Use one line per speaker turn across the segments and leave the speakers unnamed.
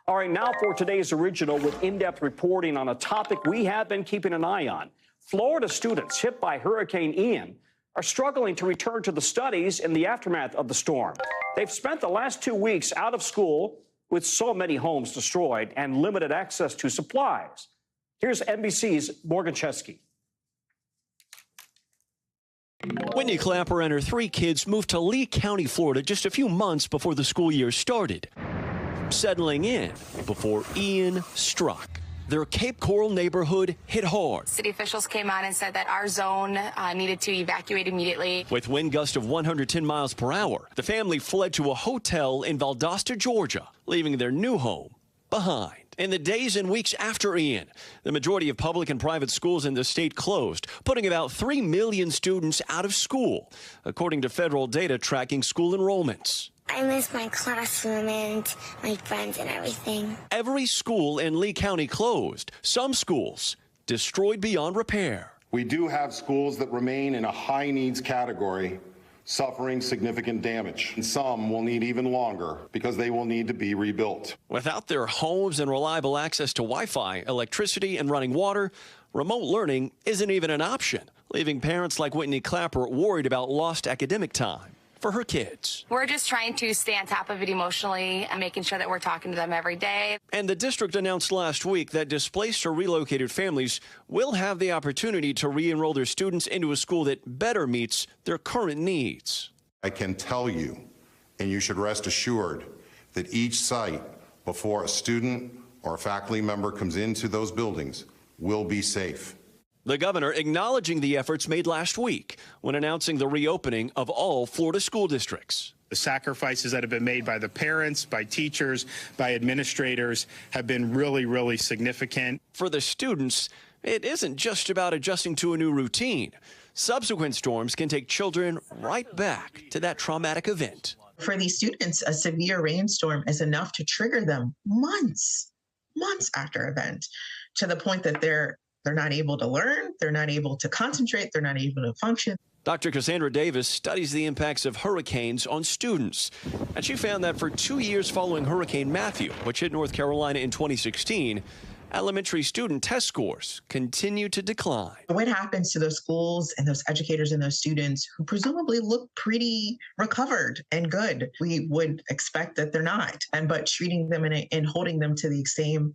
All right, now for today's original with in-depth reporting on a topic we have been keeping an eye on. Florida students hit by Hurricane Ian are struggling to return to the studies in the aftermath of the storm. They've spent the last 2 weeks out of school with so many homes destroyed and limited access to supplies. Here's NBC's Morgan Chesky.
Whitney Clapper and her 3 kids moved to Lee County, Florida just a few months before the school year started, settling in before Ian struck. Their Cape Coral neighborhood hit hard.
City officials came out and said that our zone needed to evacuate immediately.
With wind gusts of 110 miles per hour, the family fled to a hotel in Valdosta, Georgia, leaving their new home behind. In the days and weeks after Ian, the majority of public and private schools in the state closed, putting about 3 million students out of school, according to federal data tracking school enrollments.
I miss my classroom and my friends and everything.
Every school in Lee County closed. Some schools destroyed beyond repair.
We do have schools that remain in a high needs category, suffering significant damage. And some will need even longer because they will need to be rebuilt.
Without their homes and reliable access to Wi-Fi, electricity, and running water, remote learning isn't even an option, leaving parents like Whitney Clapper worried about lost academic time for her kids.
We're just trying to stay on top of it emotionally and making sure that we're talking to them every day.
And the district announced last week that displaced or relocated families will have the opportunity to re-enroll their students into a school that better meets their current needs.
I can tell you, and you should rest assured, that each site before a student or a faculty member comes into those buildings will be safe.
The governor acknowledging the efforts made last week when announcing the reopening of all Florida school districts.
The sacrifices that have been made by the parents, by teachers, by administrators have been really significant.
For the students, it isn't just about adjusting to a new routine. Subsequent storms can take children right back to that traumatic event.
For these students, a severe rainstorm is enough to trigger them months after event, to the point that they're not able to learn, they're not able to concentrate, they're not able to function.
Dr. Cassandra Davis studies the impacts of hurricanes on students, and she found that for 2 years following Hurricane Matthew, which hit North Carolina in 2016, elementary student test scores continue to decline.
What happens to those schools and those educators and those students who presumably look pretty recovered and good? We would expect that they're not, but treating them and holding them to the same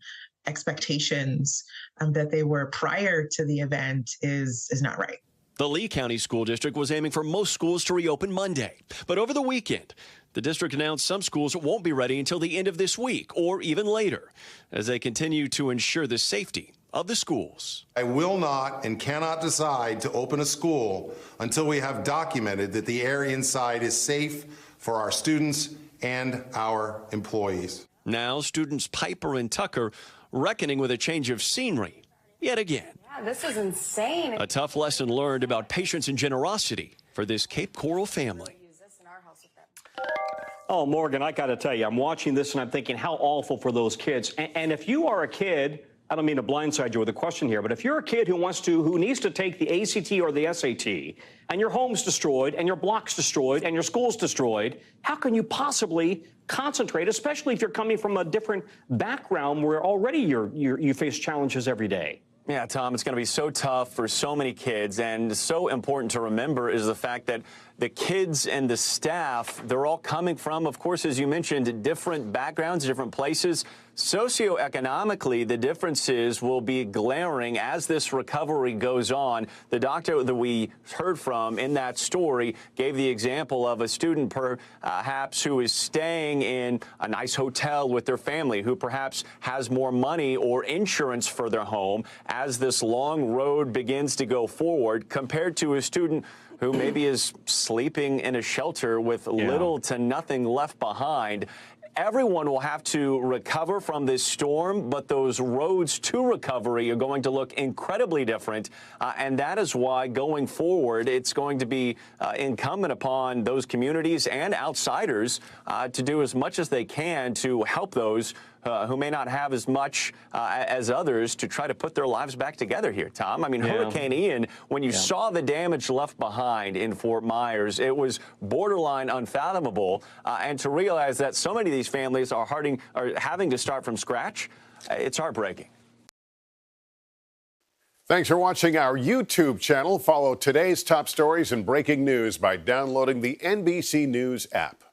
expectations that they were prior to the event is not right.
The Lee County School District was aiming for most schools to reopen Monday, but over the weekend, the district announced some schools won't be ready until the end of this week or even later, as they continue to ensure the safety of the schools.
I will not and cannot decide to open a school until we have documented that the area inside is safe for our students and our employees.
Now, students Piper and Tucker reckoning with a change of scenery yet again.
Yeah, this is insane.
A tough lesson learned about patience and generosity for this Cape Coral family.
Oh, Morgan, I got to tell you, I'm watching this and I'm thinking how awful for those kids. And if you are a kid, I don't mean to blindside you with a question here, but if you're a kid who needs to take the ACT or the SAT, and your home's destroyed, and your block's destroyed, and your school's destroyed, how can you possibly concentrate, especially if you're coming from a different background where already you face challenges every day?
Yeah, Tom, it's going to be so tough for so many kids, and so important to remember is the fact that the kids and the staff, they're all coming from, of course, as you mentioned, different backgrounds, different places. Socioeconomically, the differences will be glaring as this recovery goes on. The doctor that we heard from in that story gave the example of a student perhaps who is staying in a nice hotel with their family, who perhaps has more money or insurance for their home as this long road begins to go forward, compared to a student who maybe is sleeping in a shelter with little to nothing left behind. Everyone will have to recover from this storm, but those roads to recovery are going to look incredibly different. And that is why going forward, it's going to be incumbent upon those communities and outsiders to do as much as they can to help those who may not have as much as others to try to put their lives back together here, Tom. I mean, Hurricane Ian, when you saw the damage left behind in Fort Myers, it was borderline unfathomable. And to realize that so many of these families are having to start from scratch, it's heartbreaking.
Thanks for watching our YouTube channel. Follow today's top stories and breaking news by downloading the NBC News app.